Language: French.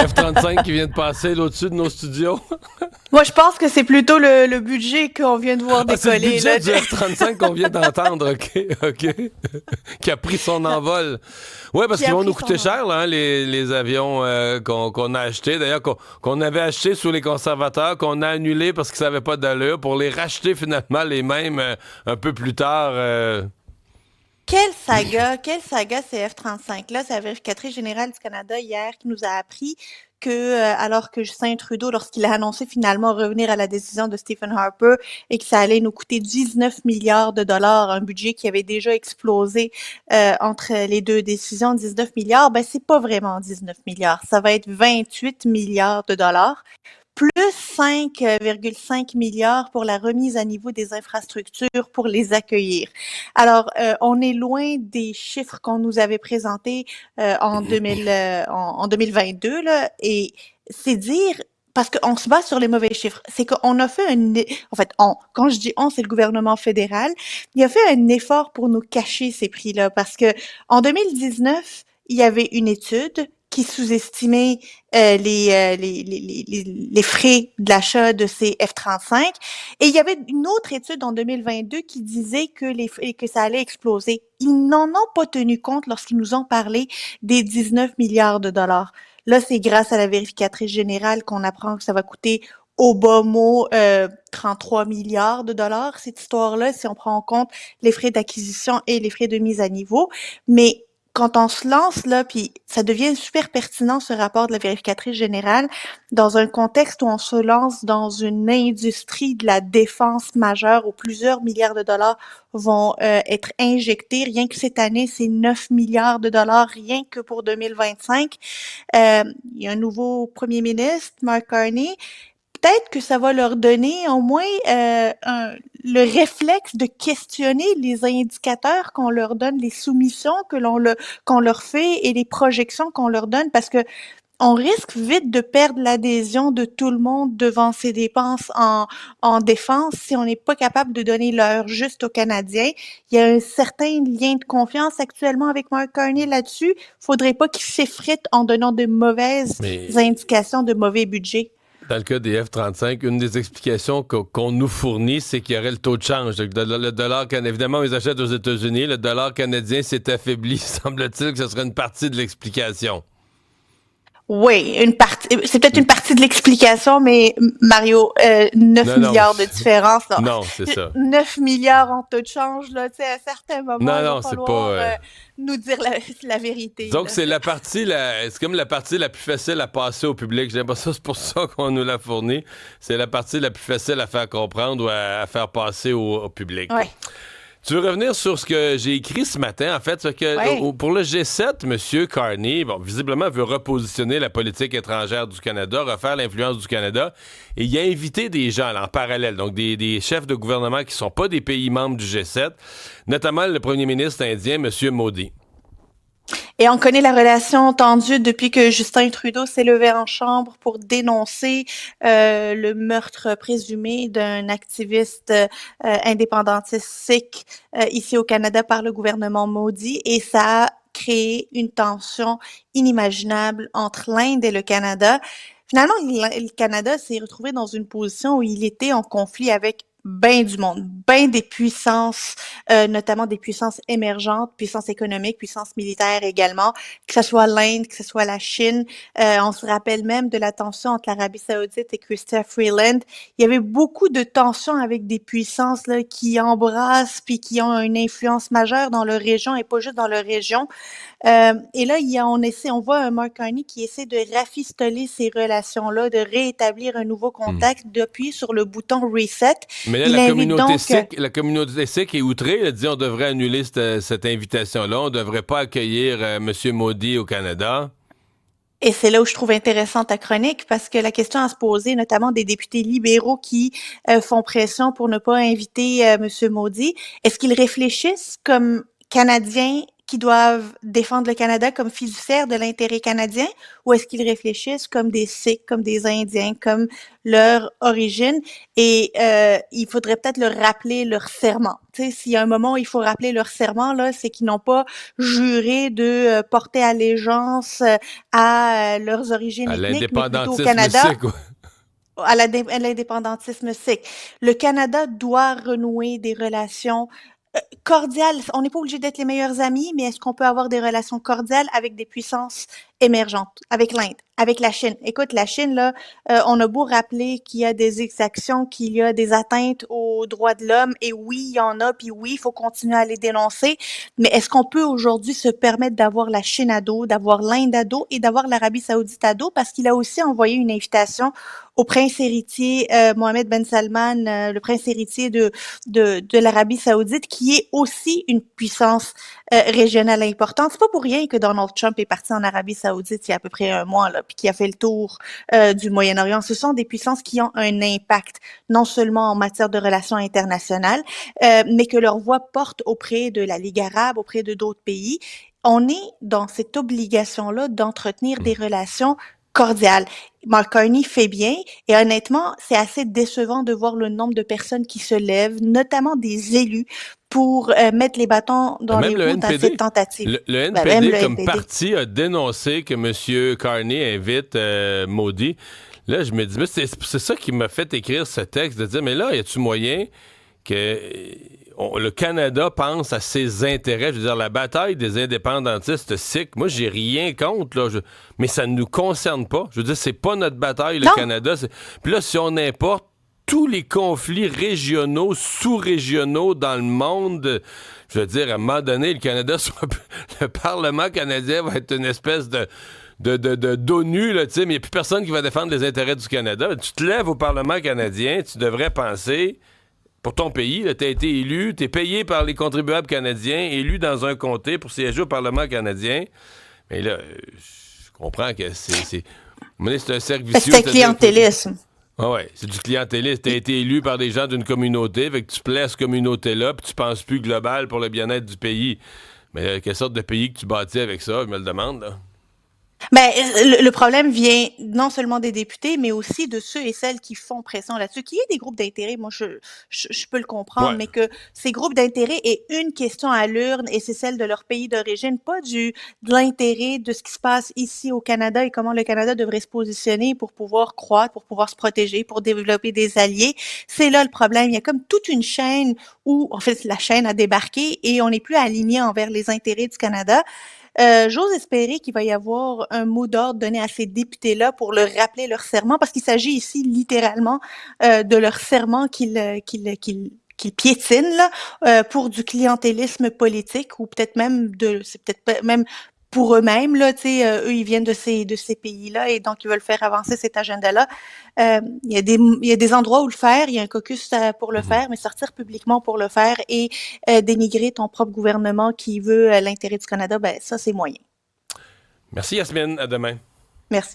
F-35 qui vient de passer au-dessus de nos studios. Moi, je pense que c'est plutôt le budget qu'on vient de voir Ah, c'est le décoller, budget là. du F-35 qu'on vient d'entendre, OK. Qui a pris son envol. Oui, parce Qui qu'ils a vont nous pris son coûter cher, envol. là, hein, les avions qu'on a achetés. D'ailleurs, qu'on avait achetés sous les conservateurs, qu'on a annulés parce qu'ils ne savaient pas d'allure, pour les racheter finalement les mêmes un peu plus tard. Quelle saga ces F-35-là. C'est la vérificatrice générale du Canada hier qui nous a appris que, alors que Justin Trudeau, lorsqu'il a annoncé finalement revenir à la décision de Stephen Harper et que ça allait nous coûter 19 milliards de dollars, un budget qui avait déjà explosé entre les deux décisions, 19 milliards, ben c'est pas vraiment 19 milliards, ça va être 28 milliards de dollars plus 5,5 milliards pour la remise à niveau des infrastructures pour les accueillir. Alors, on est loin des chiffres qu'on nous avait présentés en 2022, là, et c'est dire parce qu'on se base sur les mauvais chiffres. C'est qu'on a fait en fait, quand je dis on, c'est le gouvernement fédéral, il a fait un effort pour nous cacher ces prix-là parce que en 2019, il y avait une étude qui sous-estimait les frais de l'achat de ces F-35. Et il y avait une autre étude en 2022 qui disait que ça allait exploser. Ils n'en ont pas tenu compte lorsqu'ils nous ont parlé des 19 milliards de dollars. Là, c'est grâce à la vérificatrice générale qu'on apprend que ça va coûter au bas mot 33 milliards de dollars, cette histoire-là, si on prend en compte les frais d'acquisition et les frais de mise à niveau. Mais quand on se lance là, puis ça devient super pertinent ce rapport de la vérificatrice générale dans un contexte où on se lance dans une industrie de la défense majeure où plusieurs milliards de dollars vont être injectés. Rien que cette année, c'est 9 milliards de dollars rien que pour 2025. Il y a un nouveau premier ministre, Mark Carney. Peut-être que ça va leur donner au moins le réflexe de questionner les indicateurs qu'on leur donne, les soumissions qu'on leur fait et les projections qu'on leur donne, parce que on risque vite de perdre l'adhésion de tout le monde devant ces dépenses en défense si on n'est pas capable de donner l'heure juste aux Canadiens. Il y a un certain lien de confiance actuellement avec Mark Carney là-dessus. Faudrait pas qu'il s'effrite en donnant de mauvaises Mais indications, de mauvais budgets. dans le cas des F-35, une des explications qu'on nous fournit, c'est qu'il y aurait le taux de change. Le dollar canadien, évidemment, ils achètent aux États-Unis. Le dollar canadien s'est affaibli. Semble-t-il que ce serait une partie de l'explication. Oui, une partie, c'est peut-être une partie de l'explication, mais Mario, 9 Non, non, milliards de différence, là. non, c'est ça. 9 milliards en taux de change, là, tu sais, à certains moments, Non, il va non, c'est pas. falloir nous dire la vérité, Donc, là. c'est comme la partie la plus facile à passer au public. J'ai l'impression que c'est pour ça qu'on nous l'a fourni. C'est la partie la plus facile à faire comprendre ou à faire passer au public. Ouais, Tu veux revenir sur ce que j'ai écrit ce matin, en fait, c'est que ouais. pour le G7, M. Carney, bon, visiblement, veut repositionner la politique étrangère du Canada, refaire l'influence du Canada, et il a invité des gens là, en parallèle, donc des chefs de gouvernement qui sont pas des pays membres du G7, notamment le premier ministre indien, M. Modi. Et on connaît la relation tendue depuis que Justin Trudeau s'est levé en chambre pour dénoncer le meurtre présumé d'un activiste indépendantiste sikh ici au Canada par le gouvernement Modi. Et ça a créé une tension inimaginable entre l'Inde et le Canada. Finalement, le Canada s'est retrouvé dans une position où il était en conflit avec ben du monde, ben des puissances, notamment des puissances émergentes, puissances économiques, puissances militaires également, que ce soit l'Inde, que ce soit la Chine. On se rappelle même de la tension entre l'Arabie Saoudite et Chrystia Freeland. Il y avait beaucoup de tensions avec des puissances là, qui embrassent puis qui ont une influence majeure dans leur région et pas juste dans leur région. Et là, on voit un Mark Carney qui essaie de rafistoler ces relations-là, de réétablir un nouveau Hmm. contact, d'appuyer sur le bouton reset. Mais là, Il invite donc, La communauté sikh est outrée. Elle dit on devrait annuler cette invitation-là. On devrait pas accueillir M. Modi au Canada. et c'est là où je trouve intéressante ta chronique, parce que la question à se poser, notamment des députés libéraux qui font pression pour ne pas inviter M. Modi, est-ce qu'ils réfléchissent comme Canadiens qui doivent défendre le Canada comme fiduciaires de l'intérêt canadien, ou est-ce qu'ils réfléchissent comme des Sikhs, comme des Indiens, comme leur origine? Et il faudrait peut-être leur rappeler leur serment. Tu sais, s'il y a un moment où il faut rappeler leur serment, là, c'est qu'ils n'ont pas juré de porter allégeance à leurs origines À ethniques, mais plutôt au l'indépendantisme Canada, sikh, ouais. à l'indépendantisme sikh. Le Canada doit renouer des relations cordiales. On n'est pas obligé d'être les meilleurs amis, mais est-ce qu'on peut avoir des relations cordiales avec des puissances émergentes, avec l'Inde, avec la Chine? Écoute, la Chine, là, on a beau rappeler qu'il y a des exactions, qu'il y a des atteintes aux droits de l'homme, et oui, il y en a, puis oui, il faut continuer à les dénoncer, mais est-ce qu'on peut aujourd'hui se permettre d'avoir la Chine à dos, d'avoir l'Inde à dos et d'avoir l'Arabie saoudite à dos? Parce qu'il a aussi envoyé une invitation au prince héritier Mohamed Ben Salman, le prince héritier de l'Arabie saoudite, qui est aussi une puissance régionale importante. C'est pas pour rien que Donald Trump est parti en Arabie saoudite il y a à peu près un mois, là, puis qui a fait le tour du Moyen-Orient. Ce sont des puissances qui ont un impact, non seulement en matière de relations internationales, mais que leur voix porte auprès de la Ligue arabe, auprès de d'autres pays. On est dans cette obligation-là d'entretenir des relations cordiales. Mark Carney fait bien et honnêtement, c'est assez décevant de voir le nombre de personnes qui se lèvent, notamment des élus, pour mettre les bâtons dans les Même le roues à cette NPD. tentative. Le Même NPD, le comme NPD. parti, a dénoncé que M. Carney invite Modi. Là, je me dis, mais c'est ça qui m'a fait écrire ce texte, de dire, mais là, y a-tu moyen que le Canada pense à ses intérêts? Je veux dire, la bataille des indépendantistes sikhs, moi, j'ai rien contre, là, mais ça ne nous concerne pas. Je veux dire, c'est pas notre bataille, le Non, Canada. Puis là, si on importe tous les conflits régionaux, sous-régionaux dans le monde, je veux dire, à un moment donné, le Canada, le Parlement canadien va être une espèce d'ONU, là, tu sais, mais il n'y a plus personne qui va défendre les intérêts du Canada. Tu te lèves au Parlement canadien, tu devrais penser, pour ton pays, tu as été élu, tu es payé par les contribuables canadiens, élu dans un comté pour siéger au Parlement canadien. Mais là, je comprends que c'est un cercle vicieux. c'est un clientélisme. Ah ouais, c'est du clientélisme. T'as été élu par des gens d'une communauté, fait que tu plais à cette communauté-là, puis tu penses plus global pour le bien-être du pays. Mais quelle sorte de pays que tu bâtis avec ça, je me le demande, là. Ben, le problème vient non seulement des députés, mais aussi de ceux et celles qui font pression là-dessus. Qu'il y ait des groupes d'intérêt, moi, je peux le comprendre, Ouais. mais que ces groupes d'intérêt aient une question à l'urne et c'est celle de leur pays d'origine, pas de l'intérêt de ce qui se passe ici au Canada et comment le Canada devrait se positionner pour pouvoir croître, pour pouvoir se protéger, pour développer des alliés. C'est là le problème. Il y a comme toute une chaîne où, en fait, la chaîne a débarqué et on n'est plus aligné envers les intérêts du Canada. J'ose espérer qu'il va y avoir un mot d'ordre donné à ces députés-là pour leur rappeler leur serment, parce qu'il s'agit ici littéralement de leur serment qu'ils piétinent là, pour du clientélisme politique ou peut-être même c'est peut-être même pour eux-mêmes là, tu sais, eux ils viennent de ces pays-là et donc ils veulent faire avancer cet agenda-là. Il y a des endroits où le faire, il y a un caucus pour le Mhm. faire, mais sortir publiquement pour le faire et dénigrer ton propre gouvernement qui veut l'intérêt du Canada, ben ça c'est moyen. Merci, Yasmine. À demain. Merci.